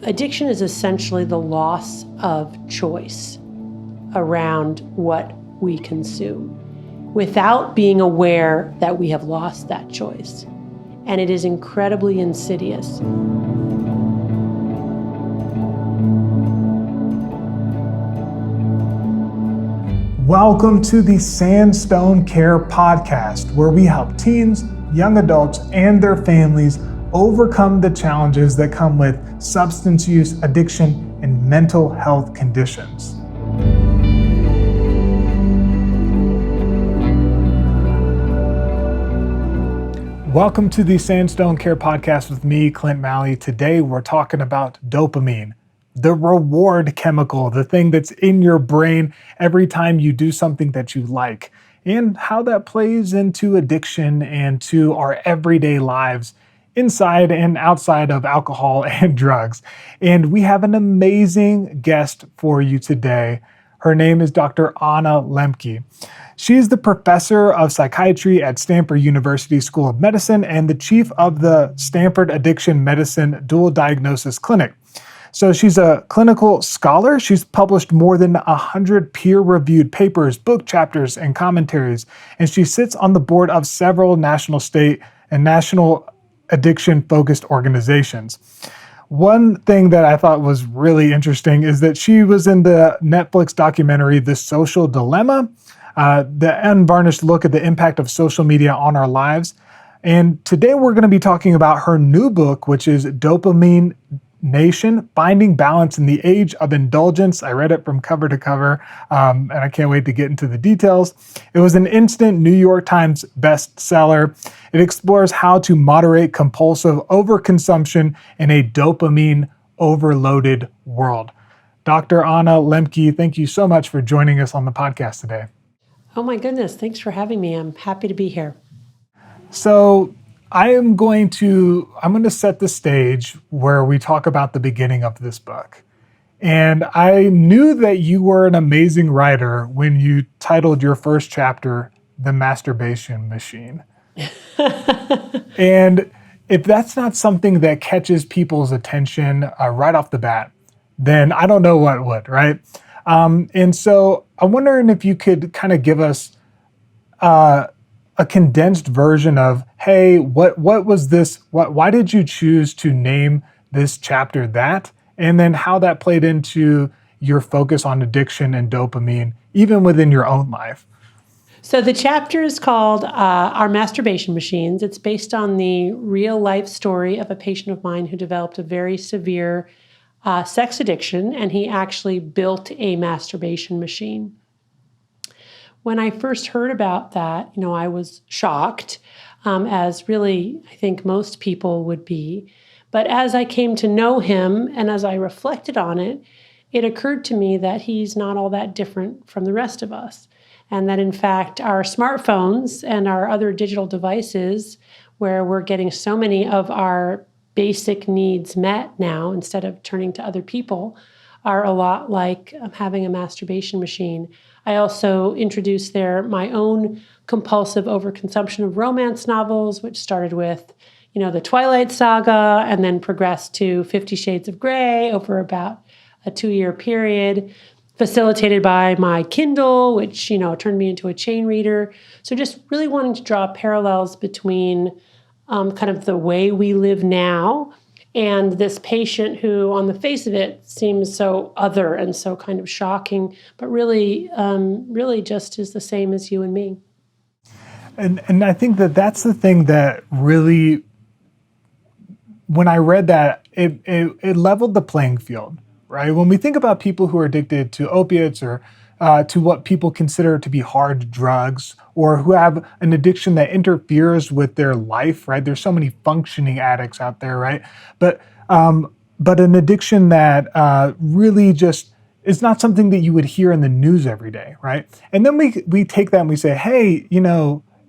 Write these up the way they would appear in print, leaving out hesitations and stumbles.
Addiction is essentially the loss of choice around what we consume without being aware that we have lost that choice. And it is incredibly insidious. Welcome to the Sandstone Care Podcast, where we help teens, young adults, and their families overcome the challenges that come with substance use, addiction, and mental health conditions. Welcome to the Sandstone Care Podcast with me, Clint Malley. Today we're talking about dopamine, the reward chemical, the thing that's in your brain every time you do something that you like, and how that plays into addiction and to our everyday lives inside and outside of alcohol and drugs. And we have an amazing guest for you today. Her name is Dr. Anna Lembke. She's the professor of psychiatry at Stanford University School of Medicine and the chief of the Stanford Addiction Medicine Dual Diagnosis Clinic. So she's a clinical scholar. She's published more than 100 peer-reviewed papers, book chapters, and commentaries. And she sits on the board of several national, state, and national addiction-focused organizations. One thing that I thought was really interesting is that she was in the Netflix documentary, The Social Dilemma, the unvarnished look at the impact of social media on our lives. And today we're going to be talking about her new book, which is Dopamine Nation, Finding Balance in the Age of Indulgence. I read it from cover to cover, and I can't wait to get into the details. It was an instant New York Times bestseller. It explores how to moderate compulsive overconsumption in a dopamine overloaded world. Dr. Anna Lembke, thank you so much for joining us on the podcast today. Oh my goodness, thanks for having me. I'm happy to be here. So I'm going to set the stage where we talk about the beginning of this book. And I knew that you were an amazing writer when you titled your first chapter, The Masturbation Machine. And if that's not something that catches people's attention right off the bat, then I don't know what would, right? And so I'm wondering if you could kind of give us a condensed version of, hey, what was this? Why did you choose to name this chapter that? And then how that played into your focus on addiction and dopamine, even within your own life. So the chapter is called Our Masturbation Machines. It's based on the real life story of a patient of mine who developed a very severe sex addiction, and he actually built a masturbation machine. When I first heard about that, I was shocked, as really I think most people would be. But as I came to know him and as I reflected on it, it occurred to me that he's not all that different from the rest of us. And that in fact, our smartphones and our other digital devices, where we're getting so many of our basic needs met now instead of turning to other people, are a lot like having a masturbation machine. I also introduced there my own compulsive overconsumption of romance novels, which started with, the Twilight Saga and then progressed to 50 Shades of Grey over about a 2-year period, facilitated by my Kindle, which, turned me into a chain reader. So just really wanting to draw parallels between kind of the way we live now and this patient who, on the face of it, seems so other and so kind of shocking, but really just is the same as you and me. And I think that that's the thing that really, when I read that, it leveled the playing field, right? When we think about people who are addicted to opiates or to what people consider to be hard drugs, or who have an addiction that interferes with their life, right? There's so many functioning addicts out there, right? But an addiction that really just is not something that you would hear in the news every day, right? And then we take that and we say, hey,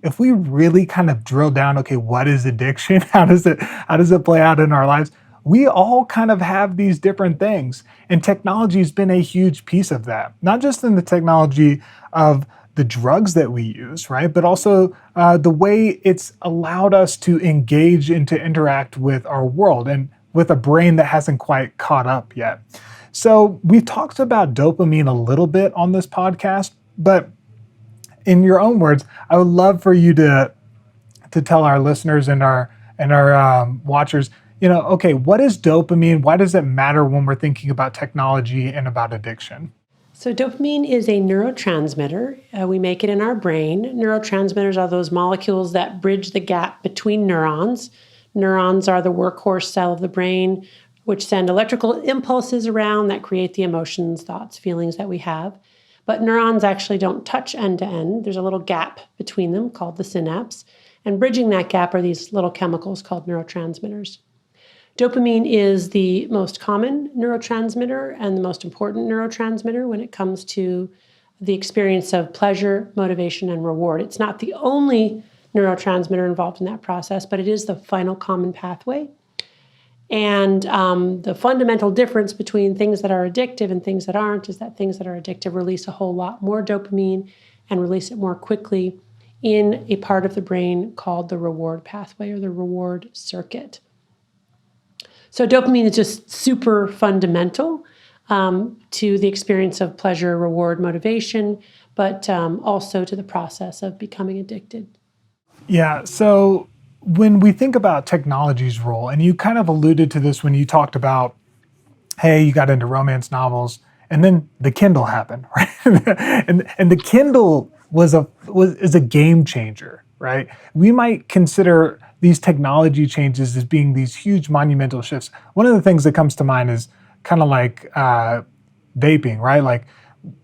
if we really kind of drill down, okay, what is addiction? How does it play out in our lives? We all kind of have these different things, and technology has been a huge piece of that. Not just in the technology of the drugs that we use, right? But also the way it's allowed us to engage and to interact with our world. And with a brain that hasn't quite caught up yet. So we've talked about dopamine a little bit on this podcast, but in your own words, I would love for you to tell our listeners and our watchers, okay, what is dopamine? Why does it matter when we're thinking about technology and about addiction? So dopamine is a neurotransmitter. We make it in our brain. Neurotransmitters are those molecules that bridge the gap between neurons. Neurons are the workhorse cell of the brain, which send electrical impulses around that create the emotions, thoughts, feelings that we have. But neurons actually don't touch end to end. There's a little gap between them called the synapse. And bridging that gap are these little chemicals called neurotransmitters. Dopamine is the most common neurotransmitter and the most important neurotransmitter when it comes to the experience of pleasure, motivation, and reward. It's not the only neurotransmitter involved in that process, but it is the final common pathway. And the fundamental difference between things that are addictive and things that aren't is that things that are addictive release a whole lot more dopamine and release it more quickly in a part of the brain called the reward pathway or the reward circuit. So dopamine is just super fundamental to the experience of pleasure, reward, motivation, but also to the process of becoming addicted. Yeah, so when we think about technology's role, and you kind of alluded to this when you talked about, hey, you got into romance novels, and then the Kindle happened, right? and the Kindle is a game changer, right? We might consider these technology changes as being these huge monumental shifts. One of the things that comes to mind is kind of like vaping, right? Like,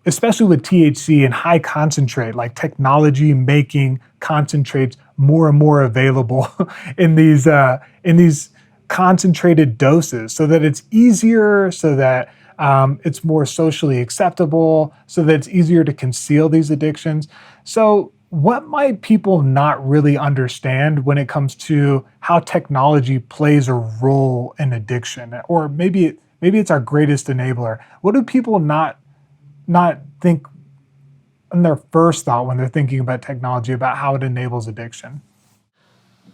especially with THC and high concentrate, like technology making concentrates more and more available in these concentrated doses, so that it's easier, so that it's more socially acceptable, so that it's easier to conceal these addictions. So what might people not really understand when it comes to how technology plays a role in addiction? Or maybe it's our greatest enabler. What do people not think in their first thought when they're thinking about technology, about how it enables addiction?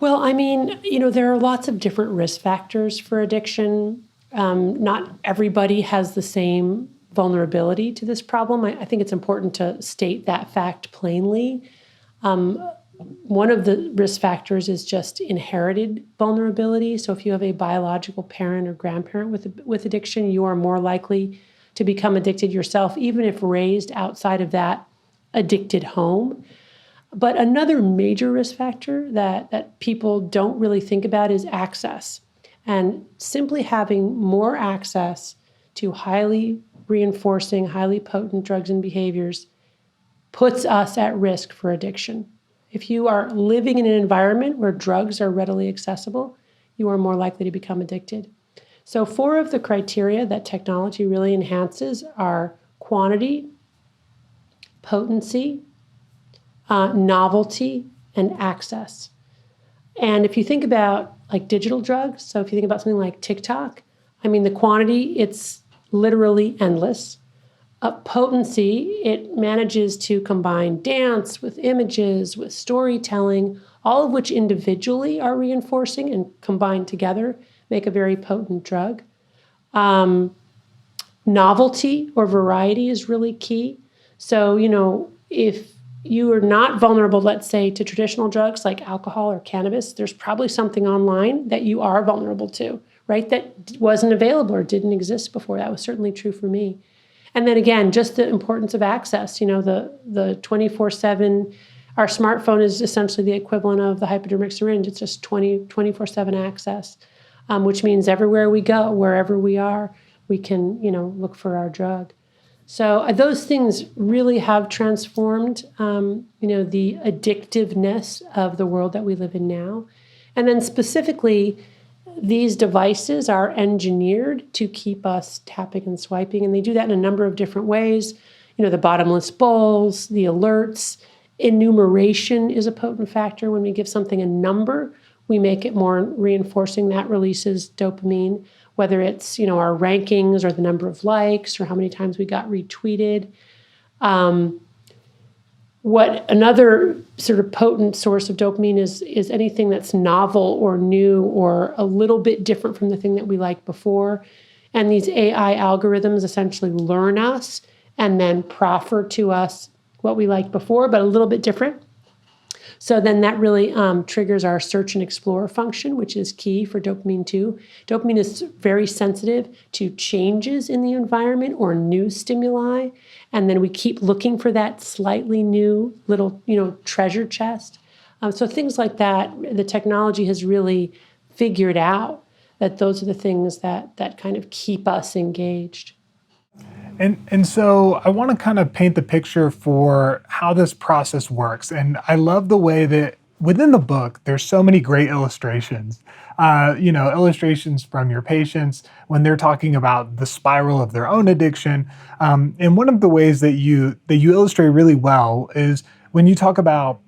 Well, I mean, there are lots of different risk factors for addiction. Not everybody has the same vulnerability to this problem. I think it's important to state that fact plainly. One of the risk factors is just inherited vulnerability. So if you have a biological parent or grandparent with addiction, you are more likely to become addicted yourself, even if raised outside of that addicted home. But another major risk factor that people don't really think about is access. And simply having more access to highly reinforcing, highly potent drugs and behaviors puts us at risk for addiction. If you are living in an environment where drugs are readily accessible, you are more likely to become addicted. So 4 of the criteria that technology really enhances are quantity, potency, novelty, and access. And if you think about like digital drugs, so if you think about something like TikTok, I mean, the quantity, it's literally endless. Potency, it manages to combine dance with images, with storytelling, all of which individually are reinforcing and combined together make a very potent drug. Novelty or variety is really key. So, if you are not vulnerable, let's say, to traditional drugs like alcohol or cannabis, there's probably something online that you are vulnerable to, right? That wasn't available or didn't exist before. That was certainly true for me. And then again, just the importance of access, the 24/7, our smartphone is essentially the equivalent of the hypodermic syringe. It's just 24/7 access, which means everywhere we go, wherever we are, we can, look for our drug. So those things really have transformed, the addictiveness of the world that we live in now. And then specifically, these devices are engineered to keep us tapping and swiping, and they do that in a number of different ways. The bottomless bowls, the alerts, enumeration is a potent factor. When we give something a number, we make it more reinforcing. That releases dopamine, whether it's, our rankings or the number of likes or how many times we got retweeted. What another sort of potent source of dopamine is anything that's novel or new or a little bit different from the thing that we liked before. And these AI algorithms essentially learn us and then proffer to us what we liked before, but a little bit different. So then that really triggers our search and explore function, which is key for dopamine too. Dopamine is very sensitive to changes in the environment or new stimuli. And then we keep looking for that slightly new little, treasure chest. So things like that, the technology has really figured out that those are the things that kind of keep us engaged. And so I want to kind of paint the picture for how this process works. And I love the way that within the book, there's so many great illustrations. Illustrations from your patients when they're talking about the spiral of their own addiction. And one of the ways that you illustrate really well is when you talk about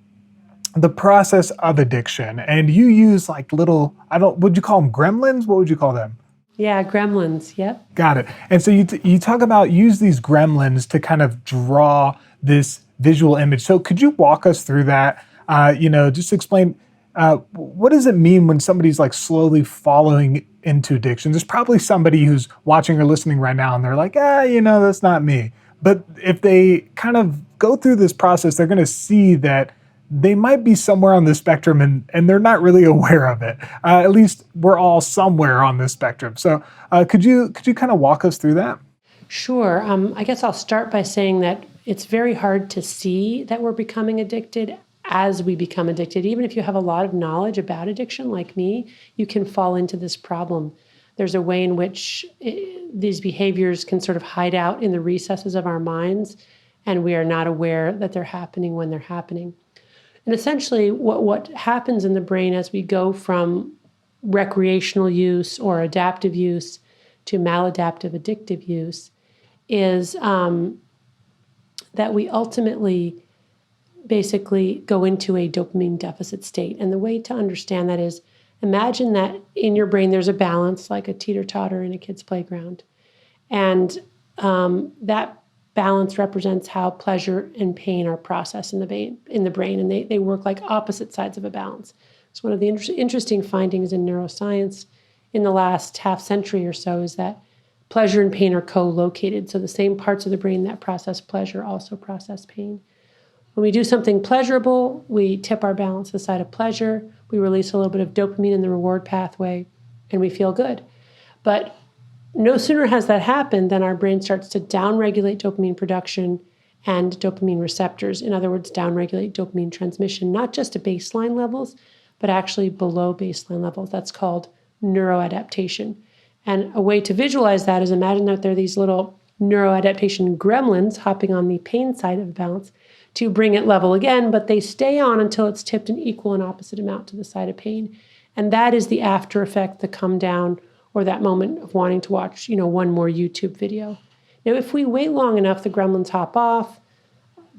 the process of addiction, and you use like little, would you call them gremlins? What would you call them? Yeah, gremlins. Yep. Got it. And so you talk about use these gremlins to kind of draw this visual image. So could you walk us through that? Just explain what does it mean when somebody's like slowly following into addiction? There's probably somebody who's watching or listening right now and they're like, that's not me. But if they kind of go through this process, they're going to see that they might be somewhere on the spectrum and they're not really aware of it. At least we're all somewhere on this spectrum. So could you kind of walk us through that? Sure. I guess I'll start by saying that it's very hard to see that we're becoming addicted as we become addicted. Even if you have a lot of knowledge about addiction like me, you can fall into this problem. There's a way in which these behaviors can sort of hide out in the recesses of our minds, and we are not aware that they're happening when they're happening. And essentially, what happens in the brain as we go from recreational use or adaptive use to maladaptive addictive use is that we ultimately basically go into a dopamine deficit state. And the way to understand that is imagine that in your brain there's a balance like a teeter-totter in a kid's playground. And that balance represents how pleasure and pain are processed in the brain, and they work like opposite sides of a balance. It's one of the interesting findings in neuroscience in the last half century or so is that pleasure and pain are co-located. So the same parts of the brain that process pleasure also process pain. When we do something pleasurable, we tip our balance to the side of pleasure. We release a little bit of dopamine in the reward pathway, and we feel good. But no sooner has that happened than our brain starts to downregulate dopamine production and dopamine receptors. In other words, downregulate dopamine transmission, not just to baseline levels, but actually below baseline levels. That's called neuroadaptation. And a way to visualize that is imagine that there are these little neuroadaptation gremlins hopping on the pain side of the balance to bring it level again, but they stay on until it's tipped an equal and opposite amount to the side of pain. And that is the after effect, the come down, or that moment of wanting to watch, one more YouTube video. Now, if we wait long enough, the gremlins hop off,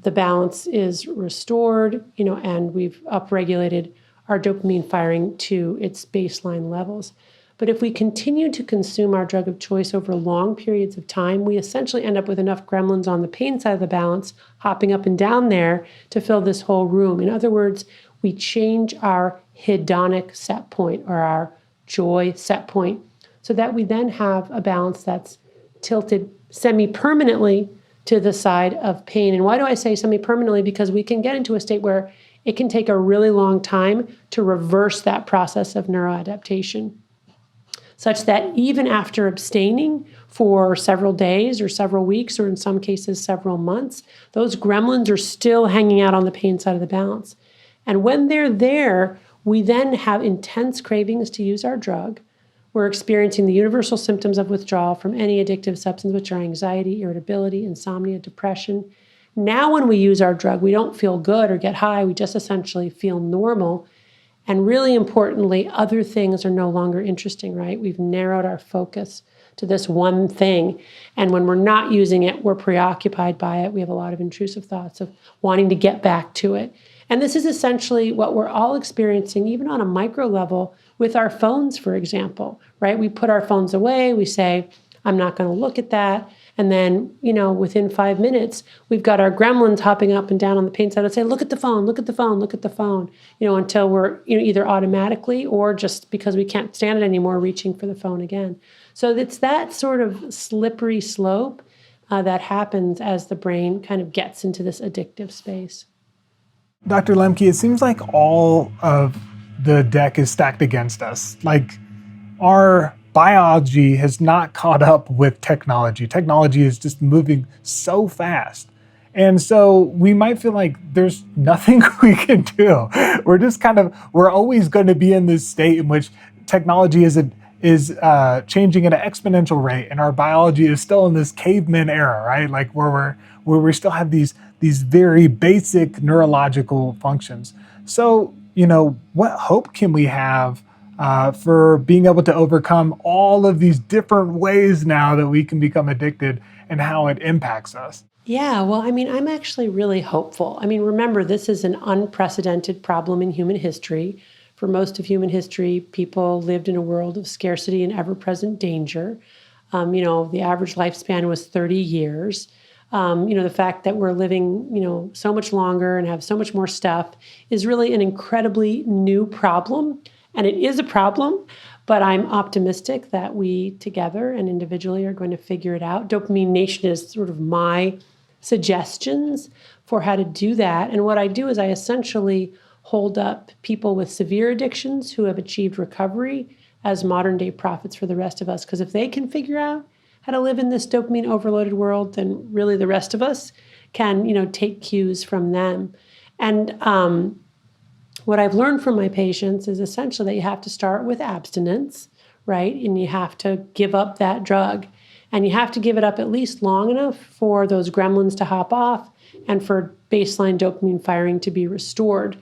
the balance is restored, and we've upregulated our dopamine firing to its baseline levels. But if we continue to consume our drug of choice over long periods of time, we essentially end up with enough gremlins on the pain side of the balance, hopping up and down there to fill this whole room. In other words, we change our hedonic set point or our joy set point, so that we then have a balance that's tilted semi-permanently to the side of pain. And why do I say semi-permanently? Because we can get into a state where it can take a really long time to reverse that process of neuroadaptation, such that even after abstaining for several days or several weeks, or in some cases several months, those gremlins are still hanging out on the pain side of the balance. And when they're there, we then have intense cravings to use our drug. We're experiencing the universal symptoms of withdrawal from any addictive substance, which are anxiety, irritability, insomnia, depression. Now, when we use our drug, we don't feel good or get high. We just essentially feel normal. And really importantly, other things are no longer interesting, right? We've narrowed our focus to this one thing. And when we're not using it, we're preoccupied by it. We have a lot of intrusive thoughts of wanting to get back to it. And this is essentially what we're all experiencing, even on a micro level, with our phones, for example, right? We put our phones away. We say, I'm not going to look at that. And then, within 5 minutes, we've got our gremlins hopping up and down on the pain side and say, look at the phone, look at the phone, look at the phone, until we're either automatically or just because we can't stand it anymore, reaching for the phone again. So it's that sort of slippery slope that happens as the brain kind of gets into this addictive space. Dr. Lembke, it seems like all of the deck is stacked against us. Like, our biology has not caught up with technology. Technology is just moving so fast. And so we might feel like there's nothing we can do. We're always going to be in this state in which technology is changing at an exponential rate, and our biology is still in this caveman era, right? Like where we still have these very basic neurological functions. So, what hope can we have for being able to overcome all of these different ways now that we can become addicted and how it impacts us? Yeah, well, I'm actually really hopeful. Remember, this is an unprecedented problem in human history. For most of human history, people lived in a world of scarcity and ever-present danger. The average lifespan was 30 years. The fact that we're living, so much longer and have so much more stuff is really an incredibly new problem. And it is a problem, but I'm optimistic that we together and individually are going to figure it out. Dopamine Nation is sort of my suggestions for how to do that. And what I do is I essentially hold up people with severe addictions who have achieved recovery as modern day prophets for the rest of us. Because if they can figure out how to live in this dopamine overloaded world, then really the rest of us can, take cues from them. And what I've learned from my patients is essentially that you have to start with abstinence, right? And you have to give up that drug. And you have to give it up at least long enough for those gremlins to hop off and for baseline dopamine firing to be restored.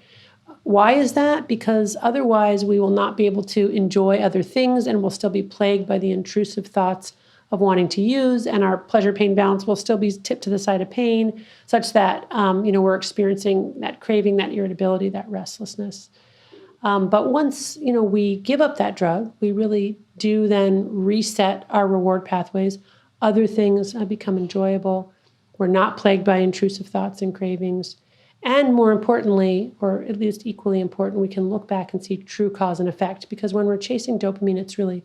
Why is that? Because otherwise we will not be able to enjoy other things and we'll still be plagued by the intrusive thoughts of wanting to use, and our pleasure-pain balance will still be tipped to the side of pain, such that we're experiencing that craving, that irritability, that restlessness. But once we give up that drug, we really do then reset our reward pathways. Other things become enjoyable. We're not plagued by intrusive thoughts and cravings. And more importantly, or at least equally important, we can look back and see true cause and effect. Because when we're chasing dopamine, it's really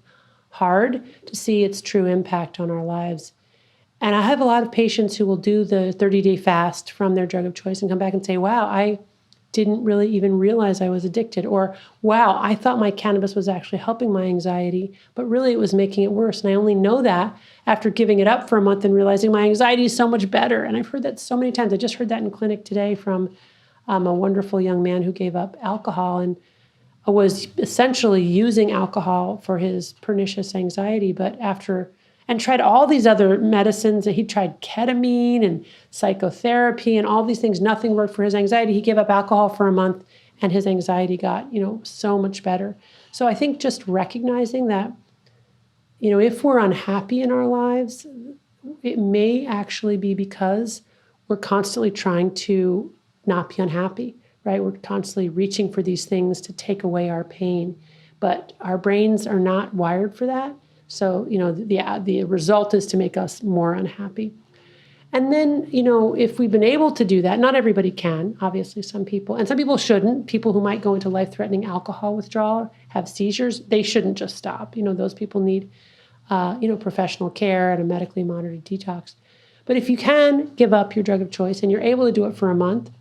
hard to see its true impact on our lives. And I have a lot of patients who will do the 30-day fast from their drug of choice and come back and say, wow, I didn't really even realize I was addicted. Or, wow, I thought my cannabis was actually helping my anxiety, but really it was making it worse. And I only know that after giving it up for a month and realizing my anxiety is so much better. And I've heard that so many times. I just heard that in clinic today from a wonderful young man who gave up alcohol and was essentially using alcohol for his pernicious anxiety, and tried all these other medicines. He tried ketamine and psychotherapy and all these things. Nothing worked for his anxiety. He gave up alcohol for a month and his anxiety got, so much better. So I think just recognizing that, if we're unhappy in our lives, it may actually be because we're constantly trying to not be unhappy. Right? We're constantly reaching for these things to take away our pain, but our brains are not wired for that. So, the result is to make us more unhappy. And then, if we've been able to do that, not everybody can, obviously some people shouldn't. People who might go into life-threatening alcohol withdrawal, have seizures, they shouldn't just stop. Those people need, professional care and a medically monitored detox. But if you can give up your drug of choice and you're able to do it for a month,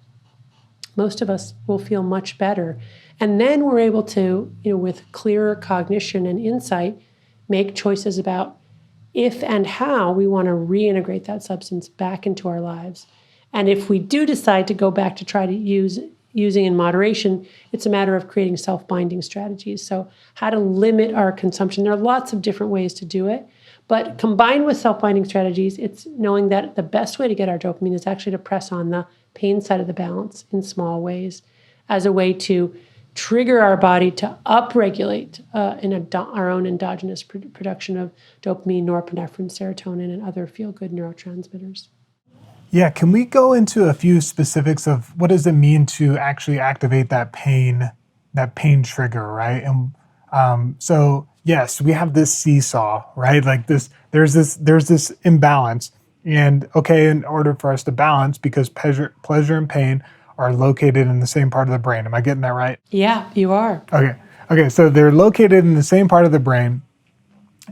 most of us will feel much better. And then we're able to, with clearer cognition and insight, make choices about if and how we want to reintegrate that substance back into our lives. And if we do decide to go back to try to using in moderation, it's a matter of creating self-binding strategies. So how to limit our consumption. There are lots of different ways to do it. But combined with self-binding strategies, it's knowing that the best way to get our dopamine is actually to press on the pain side of the balance in small ways as a way to trigger our body to upregulate our own endogenous production of dopamine, norepinephrine, serotonin, and other feel-good neurotransmitters. Yeah, can we go into a few specifics of what does it mean to actually activate that pain trigger, right? And so yes, we have this seesaw, right? Like this, there's this imbalance. And okay, in order for us to balance, because pleasure and pain are located in the same part of the brain. Am I getting that right? Yeah, you are. Okay, so they're located in the same part of the brain.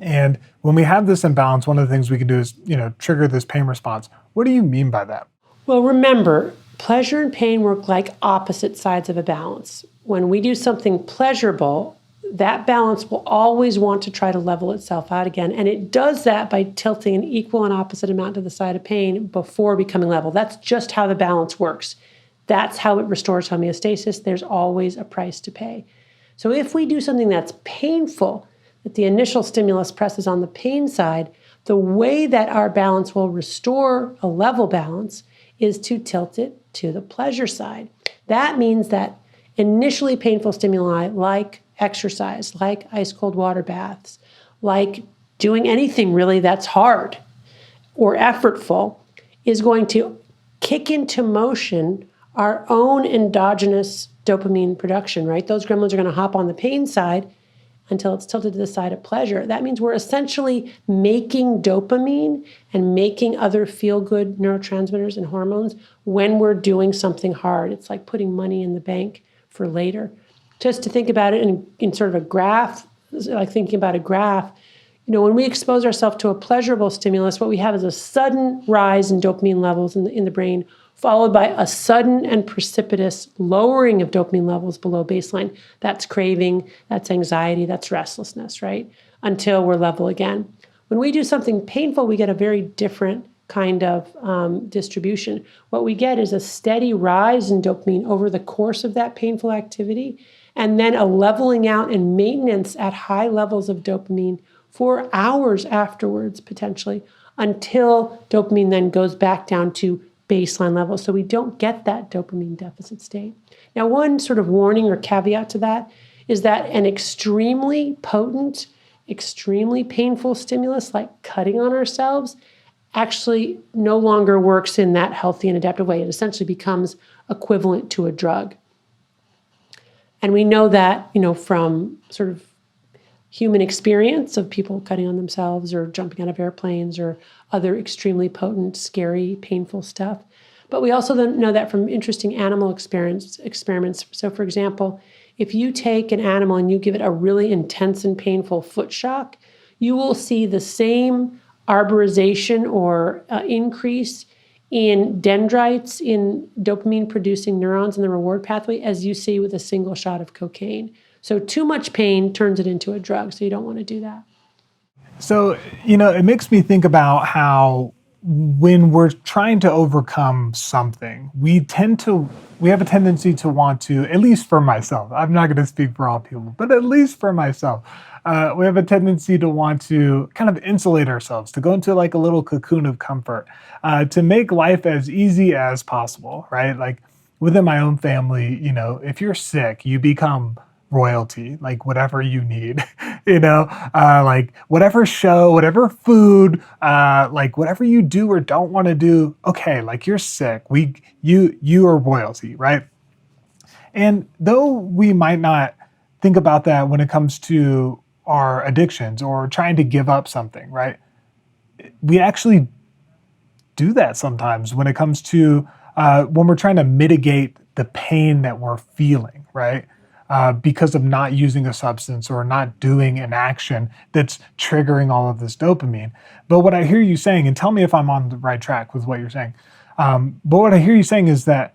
And when we have this imbalance, one of the things we can do is, trigger this pain response. What do you mean by that? Well, remember, pleasure and pain work like opposite sides of a balance. When we do something pleasurable, that balance will always want to try to level itself out again. And it does that by tilting an equal and opposite amount to the side of pain before becoming level. That's just how the balance works. That's how it restores homeostasis. There's always a price to pay. So if we do something that's painful, that the initial stimulus presses on the pain side, the way that our balance will restore a level balance is to tilt it to the pleasure side. That means that initially painful stimuli like exercise, like ice cold water baths, like doing anything really that's hard or effortful, is going to kick into motion our own endogenous dopamine production, right? Those gremlins are going to hop on the pain side until it's tilted to the side of pleasure. That means we're essentially making dopamine and making other feel-good neurotransmitters and hormones when we're doing something hard. It's like putting money in the bank for later. Just to think about it in sort of a graph, like thinking about a graph, when we expose ourselves to a pleasurable stimulus, what we have is a sudden rise in dopamine levels in the brain, followed by a sudden and precipitous lowering of dopamine levels below baseline. That's craving, that's anxiety, that's restlessness, right? Until we're level again. When we do something painful, we get a very different kind of distribution. What we get is a steady rise in dopamine over the course of that painful activity, and then a leveling out and maintenance at high levels of dopamine for hours afterwards, potentially, until dopamine then goes back down to baseline levels. So we don't get that dopamine deficit state. Now, one sort of warning or caveat to that is that an extremely potent, extremely painful stimulus like cutting on ourselves actually no longer works in that healthy and adaptive way. It essentially becomes equivalent to a drug. And we know that, from sort of human experience of people cutting on themselves or jumping out of airplanes or other extremely potent, scary, painful stuff. But we also know that from interesting animal experiments. So for example, if you take an animal and you give it a really intense and painful foot shock, you will see the same arborization or increase in dendrites in dopamine-producing neurons in the reward pathway as you see with a single shot of cocaine. So too much pain turns it into a drug, so you don't want to do that. So, it makes me think about how when we're trying to overcome something, we have a tendency to want to, at least for myself, I'm not going to speak for all people, but at least for myself, we have a tendency to want to kind of insulate ourselves, to go into like a little cocoon of comfort, to make life as easy as possible, right? Like within my own family, if you're sick, you become royalty, like whatever you need, like whatever show, whatever food, like whatever you do or don't want to do. Okay, like you're sick. You are royalty, right? And though we might not think about that when it comes to our addictions or trying to give up something, right? We actually do that sometimes when it comes to when we're trying to mitigate the pain that we're feeling, right? Because of not using a substance or not doing an action that's triggering all of this dopamine. But what I hear you saying, and tell me if I'm on the right track with what you're saying, but what I hear you saying is that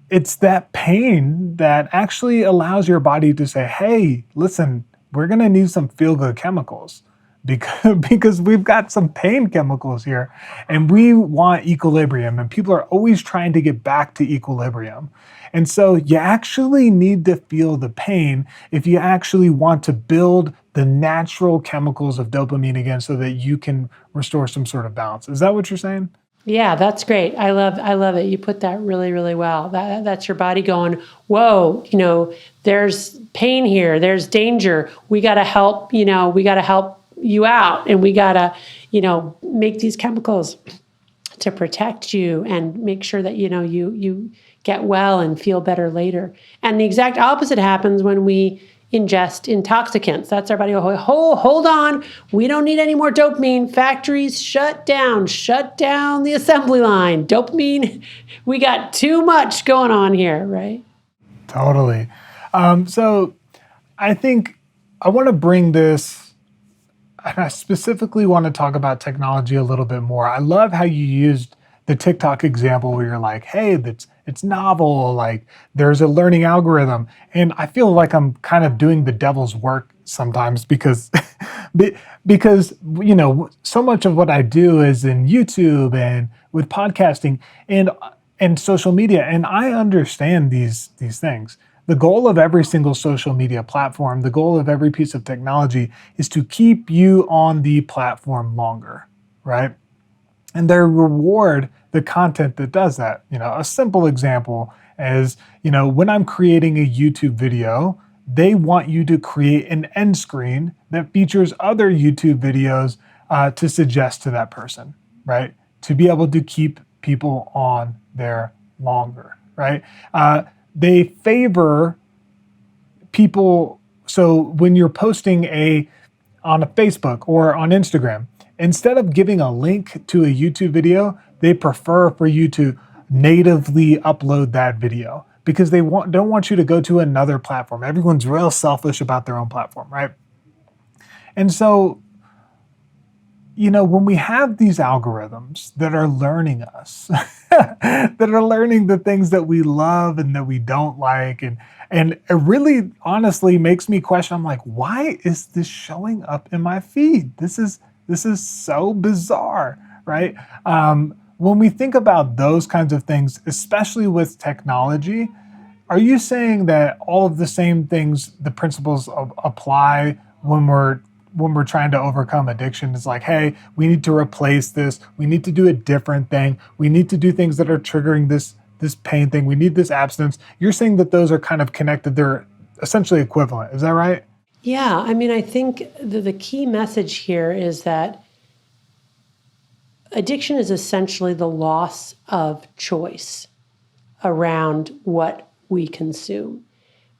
it's that pain that actually allows your body to say, hey, listen, we're going to need some feel-good chemicals because we've got some pain chemicals here and we want equilibrium, and people are always trying to get back to equilibrium. And so you actually need to feel the pain if you actually want to build the natural chemicals of dopamine again so that you can restore some sort of balance. Is that what you're saying? Yeah, that's great. I love it. You put that really, really well. That's your body going, whoa, there's pain here. There's danger. We got to help, we got to help you out, and we got to, make these chemicals to protect you and make sure that, you get well and feel better later. And the exact opposite happens when we ingest intoxicants. That's our body. Hold on. We don't need any more dopamine. Factories shut down the assembly line. Dopamine, we got too much going on here, right? Totally. So I think I want to bring this, and I specifically want to talk about technology a little bit more. I love how you used the TikTok example where you're like, hey, it's novel, like there's a learning algorithm. And I feel like I'm kind of doing the devil's work sometimes because because so much of what I do is in YouTube and with podcasting and social media, and I understand these things. The goal of every single social media platform, the goal of every piece of technology is to keep you on the platform longer, right? And they reward the content that does that. A simple example is, when I'm creating a YouTube video, they want you to create an end screen that features other YouTube videos to suggest to that person, right? To be able to keep people on there longer, right? They favor people. So when you're posting on a Facebook or on Instagram, instead of giving a link to a YouTube video, they prefer for you to natively upload that video because they don't want you to go to another platform. Everyone's real selfish about their own platform, right? And so, when we have these algorithms that are learning us, that are learning the things that we love and that we don't like, and it really honestly makes me question, I'm like, why is this showing up in my feed? This is so bizarre, right? When we think about those kinds of things, especially with technology, are you saying that all of the same things, the principles apply when we're trying to overcome addiction? It's like, hey, we need to replace this. We need to do a different thing. We need to do things that are triggering this pain thing. We need this abstinence. You're saying that those are kind of connected. They're essentially equivalent. Is that right? Yeah. I think the key message here is that addiction is essentially the loss of choice around what we consume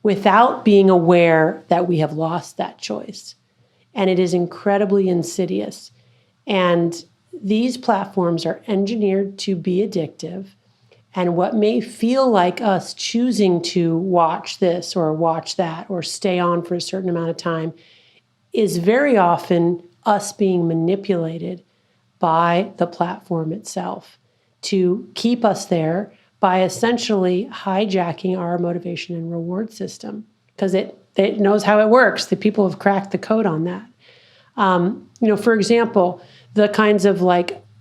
without being aware that we have lost that choice. And it is incredibly insidious. And these platforms are engineered to be addictive. And what may feel like us choosing to watch this or watch that or stay on for a certain amount of time is very often us being manipulated by the platform itself to keep us there by essentially hijacking our motivation and reward system because it knows how it works. The people have cracked the code on that. For example, the kinds of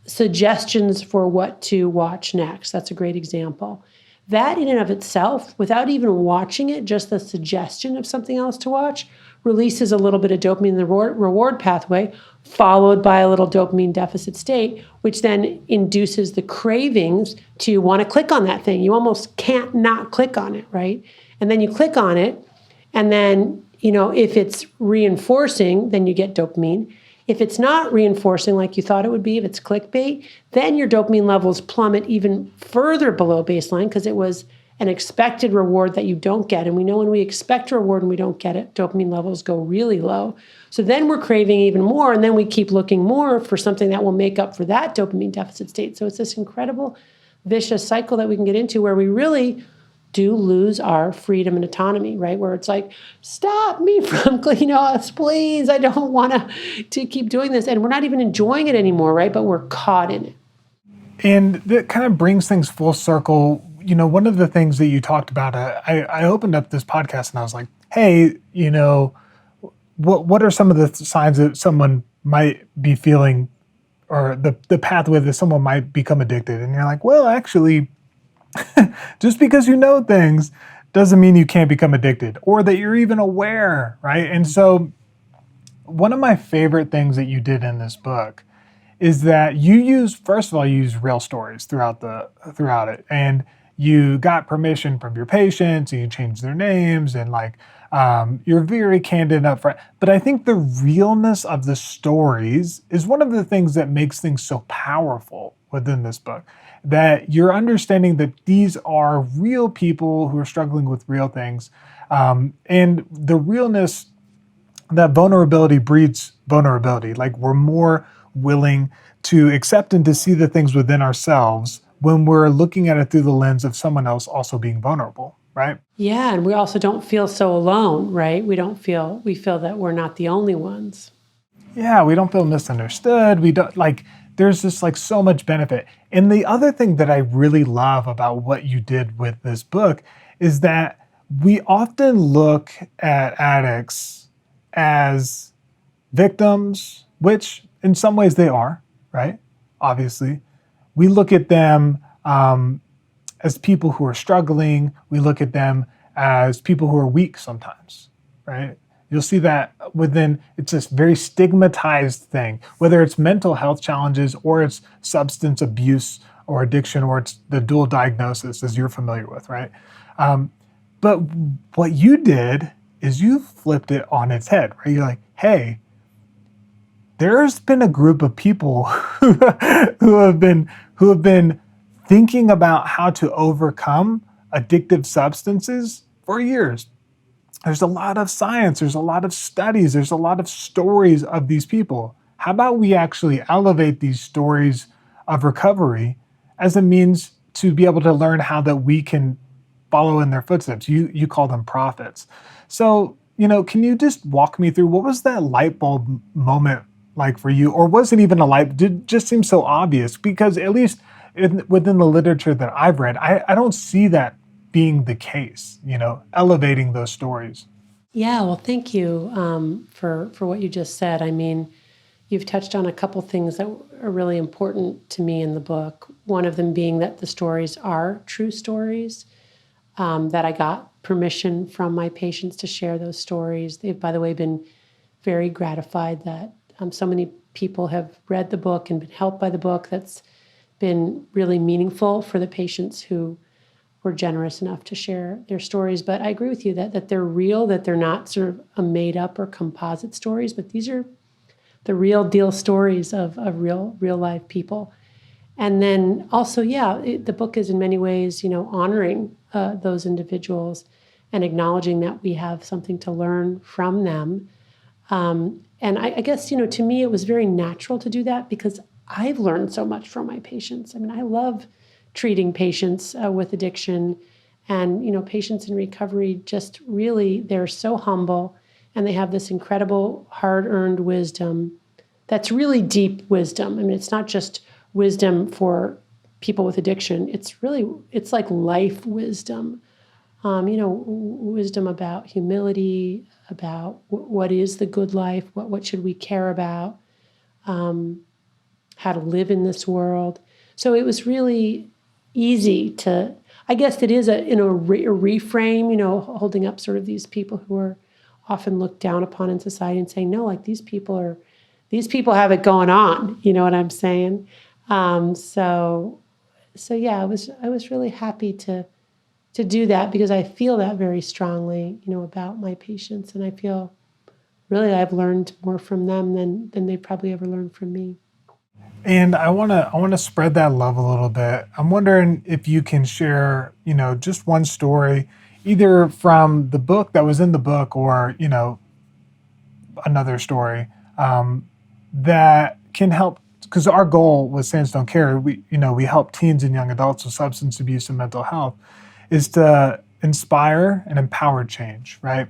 suggestions for what to watch next. That's a great example. That in and of itself, without even watching it, just the suggestion of something else to watch releases a little bit of dopamine in the reward pathway, followed by a little dopamine deficit state, which then induces the cravings to want to click on that thing. You almost can't not click on it, right? And then you click on it, and then, if it's reinforcing, then you get dopamine. If it's not reinforcing like you thought it would be, if it's clickbait, then your dopamine levels plummet even further below baseline because it was an expected reward that you don't get. And we know when we expect a reward and we don't get it, dopamine levels go really low. So then we're craving even more, and then we keep looking more for something that will make up for that dopamine deficit state. So it's this incredible vicious cycle that we can get into where we really do lose our freedom and autonomy, right? Where it's like, stop me from cleaning us, please. I don't want to keep doing this. And we're not even enjoying it anymore, right? But we're caught in it. And that kind of brings things full circle. One of the things that you talked about, I opened up this podcast and I was like, hey, what are some of the signs that someone might be feeling or the pathway that someone might become addicted? And you're like, well, actually, just because you know things doesn't mean you can't become addicted or that you're even aware, right? And so one of my favorite things that you did in this book is that you use real stories throughout it. And you got permission from your patients and you changed their names and you're very candid up front. But I think the realness of the stories is one of the things that makes things so powerful, within this book, that you're understanding that these are real people who are struggling with real things. And the realness, that vulnerability breeds vulnerability. Like we're more willing to accept and to see the things within ourselves when we're looking at it through the lens of someone else also being vulnerable, right? Yeah, and we also don't feel so alone, right? We feel that we're not the only ones. Yeah, we don't feel misunderstood. We don't like, there's just like so much benefit. And the other thing that I really love about what you did with this book is that we often look at addicts as victims, which in some ways they are, right? Obviously. We look at them as people who are struggling. We look at them as people who are weak sometimes, right? You'll see that it's this very stigmatized thing, whether it's mental health challenges or it's substance abuse or addiction or it's the dual diagnosis, as you're familiar with, right? But what you did is you flipped it on its head, right? You're like, hey, there's been a group of people who have been thinking about how to overcome addictive substances for years. There's a lot of science, there's a lot of studies, there's a lot of stories of these people. How about we actually elevate these stories of recovery as a means to be able to learn how that we can follow in their footsteps? You call them prophets. So, can you just walk me through what was that light bulb moment like for you? Or was it even a light? It just seems so obvious because at least within the literature that I've read, I don't see that being the case, elevating those stories. Yeah, well, thank you for what you just said. I mean, you've touched on a couple things that are really important to me in the book. One of them being that the stories are true stories, that I got permission from my patients to share those stories. They've, by the way, been very gratified that so many people have read the book and been helped by the book. That's been really meaningful for the patients who were generous enough to share their stories. But I agree with you that they're real, that they're not sort of a made up or composite stories, but these are the real deal stories of real life people. And then also, the book is in many ways, honoring those individuals and acknowledging that we have something to learn from them. And I guess, to me, it was very natural to do that because I've learned so much from my patients. I mean, I love treating patients with addiction, and patients in recovery just really, they're so humble and they have this incredible hard-earned wisdom that's really deep wisdom. I mean, it's not just wisdom for people with addiction. It's like life wisdom, wisdom about humility, about what is the good life, what should we care about, how to live in this world. So it was really easy to, I guess it is a reframe, holding up sort of these people who are often looked down upon in society and saying, no, like these people have it going on. You know what I'm saying? So yeah, I was really happy to do that because I feel that very strongly, about my patients, and I feel really I've learned more from them than they've probably ever learned from me. And I wanna spread that love a little bit. I'm wondering if you can share, just one story, either from the book that was in the book or, another story that can help. Because our goal with Sandstone Care, we help teens and young adults with substance abuse and mental health, is to inspire and empower change, right?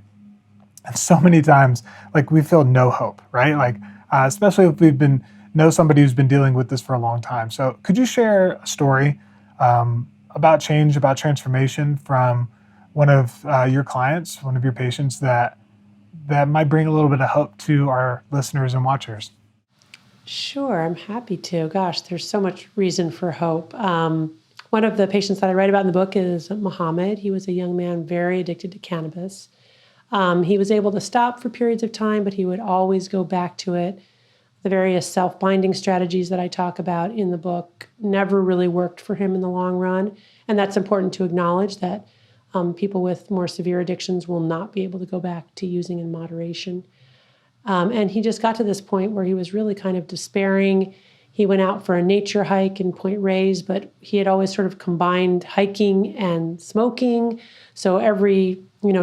And so many times, like we feel no hope, right? Like especially if know somebody who's been dealing with this for a long time. So could you share a story about change, about transformation from one of your clients, one of your patients that might bring a little bit of hope to our listeners and watchers? Sure, I'm happy to. Gosh, there's so much reason for hope. One of the patients that I write about in the book is Muhammad. He was a young man very addicted to cannabis. He was able to stop for periods of time, but he would always go back to it. The various self-binding strategies that I talk about in the book never really worked for him in the long run. And that's important to acknowledge that people with more severe addictions will not be able to go back to using in moderation. And he just got to this point where he was really kind of despairing. He went out for a nature hike in Point Reyes, but he had always sort of combined hiking and smoking. So every,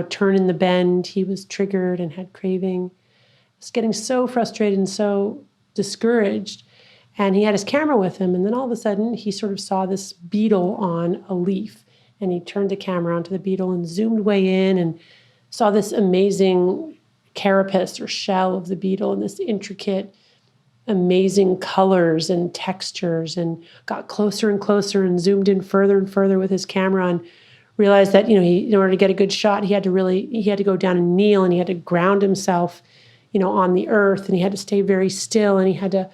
turn in the bend, he was triggered and had craving. He was getting so frustrated and so discouraged. And he had his camera with him. And then all of a sudden, he sort of saw this beetle on a leaf. And he turned the camera onto the beetle and zoomed way in and saw this amazing carapace or shell of the beetle and this intricate, amazing colors and textures, and got closer and closer and zoomed in further and further with his camera and realized that, in order to get a good shot, he had to go down and kneel, and he had to ground himself, on the earth, and he had to stay very still, and he had to,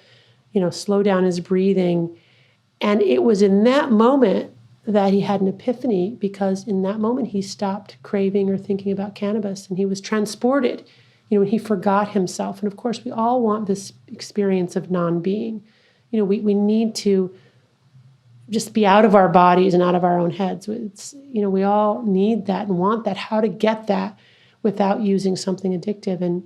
slow down his breathing. And it was in that moment that he had an epiphany, because in that moment he stopped craving or thinking about cannabis, and he was transported. He forgot himself. And of course, we all want this experience of non-being. We need to just be out of our bodies and out of our own heads. We all need that and want that. How to get that without using something addictive. And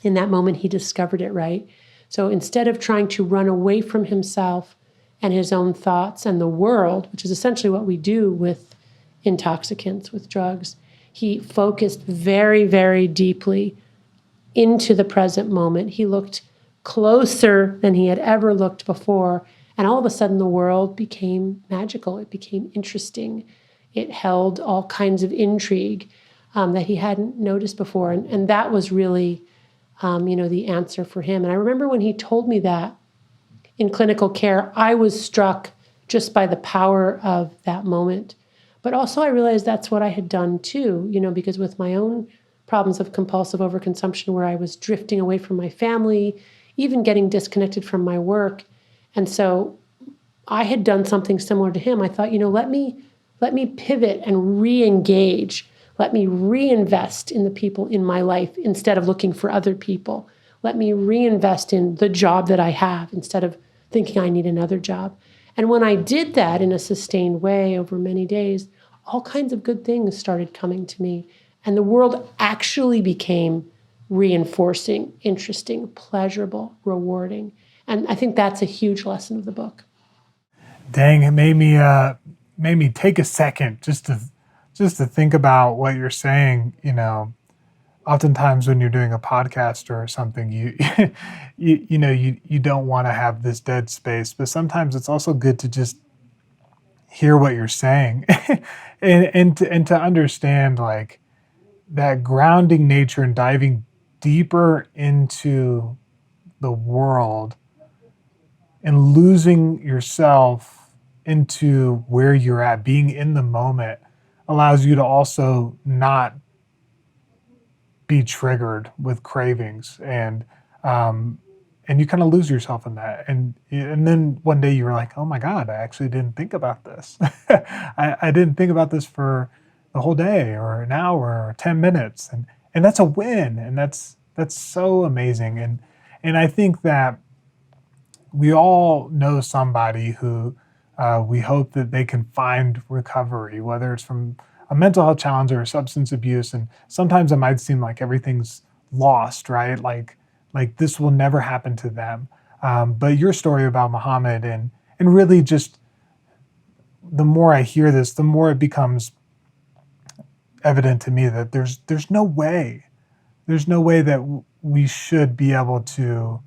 in that moment, he discovered it, right? So instead of trying to run away from himself and his own thoughts and the world, which is essentially what we do with intoxicants, with drugs, he focused very, very deeply into the present moment. He looked closer than he had ever looked before. And all of a sudden, the world became magical. It became interesting. It held all kinds of intrigue that he hadn't noticed before. And that was really, the answer for him. And I remember when he told me that in clinical care, I was struck just by the power of that moment. But also I realized that's what I had done too, because with my own problems of compulsive overconsumption, where I was drifting away from my family, even getting disconnected from my work. And so I had done something similar to him. I thought, let me pivot and re-engage. Let me reinvest in the people in my life instead of looking for other people. Let me reinvest in the job that I have instead of thinking I need another job. And when I did that in a sustained way over many days, all kinds of good things started coming to me. And the world actually became reinforcing, interesting, pleasurable, rewarding. And I think that's a huge lesson of the book. Dang, it made me take a second just to think about what you're saying. Oftentimes when you're doing a podcast or something, you don't want to have this dead space, but sometimes it's also good to just hear what you're saying and to understand like that grounding nature and diving deeper into the world and losing yourself into where you're at, being in the moment, allows you to also not be triggered with cravings, and you kind of lose yourself in that. And then one day you were like, oh my God, I actually didn't think about this. I didn't think about this for the whole day or an hour or 10 minutes. And that's a win. And that's so amazing. And I think that we all know somebody who we hope that they can find recovery, whether it's from a mental health challenge or substance abuse. And sometimes it might seem like everything's lost, right? Like this will never happen to them. But your story about Muhammad and really just the more I hear this, the more it becomes evident to me that there's no way that we should be able to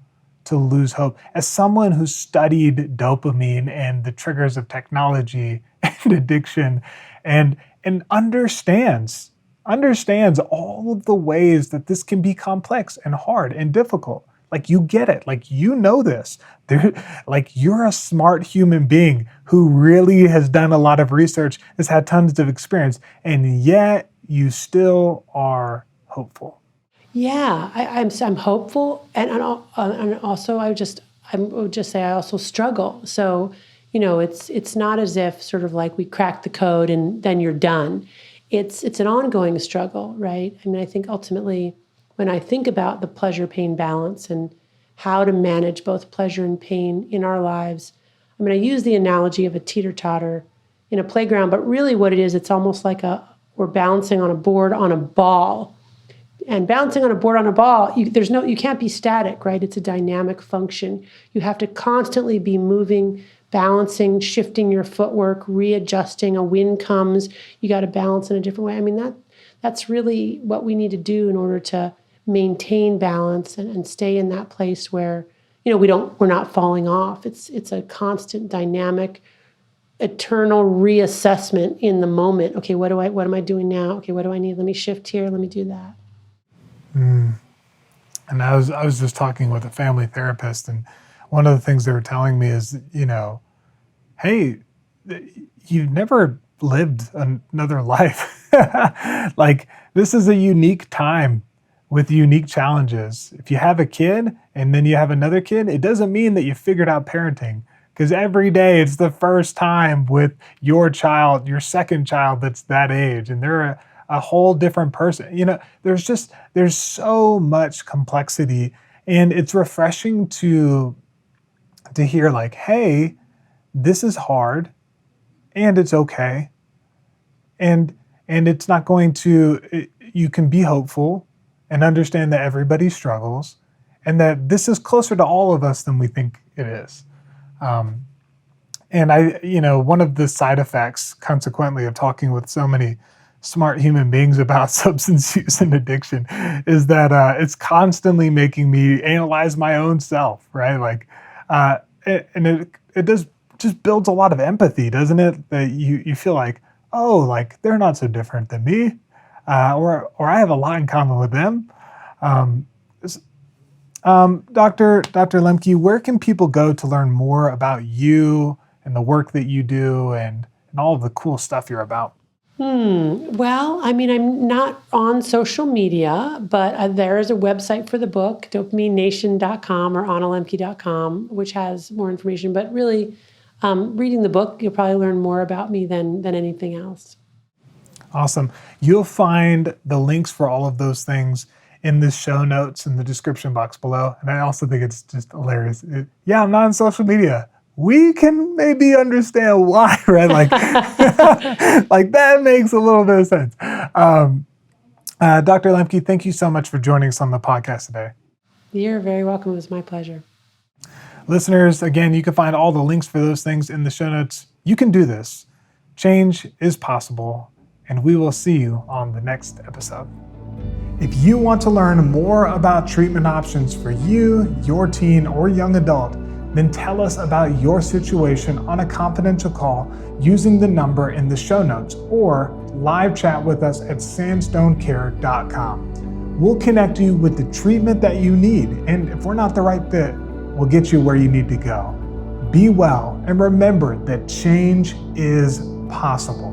lose hope. As someone who studied dopamine and the triggers of technology and addiction and understands all of the ways that this can be complex and hard and difficult. Like you get it, like you know this. Like you're a smart human being who really has done a lot of research, has had tons of experience, and yet you still are hopeful. Yeah, I'm hopeful, and also I would just say I also struggle. So it's not as if sort of like we crack the code and then you're done. It's an ongoing struggle, right? I mean, I think ultimately when I think about the pleasure-pain balance and how to manage both pleasure and pain in our lives, I mean, I use the analogy of a teeter-totter in a playground, but really what it is, it's almost like we're balancing on a board on a ball. And bouncing on a board on a ball, you can't be static, right? It's a dynamic function. You have to constantly be moving, balancing, shifting your footwork, readjusting. A wind comes, you got to balance in a different way. I mean, that's really what we need to do in order to maintain balance and stay in that place where, we're not falling off. It's a constant, dynamic, eternal reassessment in the moment. Okay, what am I doing now? Okay, what do I need? Let me shift here. Let me do that. And I was just talking with a family therapist, and one of the things they were telling me is, hey, you've never lived another life. Like, this is a unique time with unique challenges. If you have a kid and then you have another kid, it doesn't mean that you figured out parenting, because every day it's the first time with your child, your second child that's that age, and they're a whole different person. There's so much complexity, and it's refreshing to hear like, hey, this is hard and it's okay. And it's not going to, you can be hopeful and understand that everybody struggles and that this is closer to all of us than we think it is. And one of the side effects, consequently, of talking with so many smart human beings about substance use and addiction is that it's constantly making me analyze my own self, right? Like, and it does just builds a lot of empathy, doesn't it? That you feel like, oh, like they're not so different than me, or I have a lot in common with them. Dr. Lembke, where can people go to learn more about you and the work that you do and all of the cool stuff you're about? Well, I mean, I'm not on social media, but there is a website for the book, dopamine-nation.com or annalembke.com, which has more information. But really, reading the book, you'll probably learn more about me than anything else. Awesome. You'll find the links for all of those things in the show notes in the description box below. And I also think it's just hilarious. I'm not on social media. We can maybe understand why, right? Like, like that makes a little bit of sense. Dr. Lembke, thank you so much for joining us on the podcast today. You're very welcome. It was my pleasure. Listeners, again, you can find all the links for those things in the show notes. You can do this. Change is possible, and we will see you on the next episode. If you want to learn more about treatment options for you, your teen, or young adult, then tell us about your situation on a confidential call using the number in the show notes or live chat with us at sandstonecare.com. We'll connect you with the treatment that you need, and if we're not the right fit, we'll get you where you need to go. Be well, and remember that change is possible.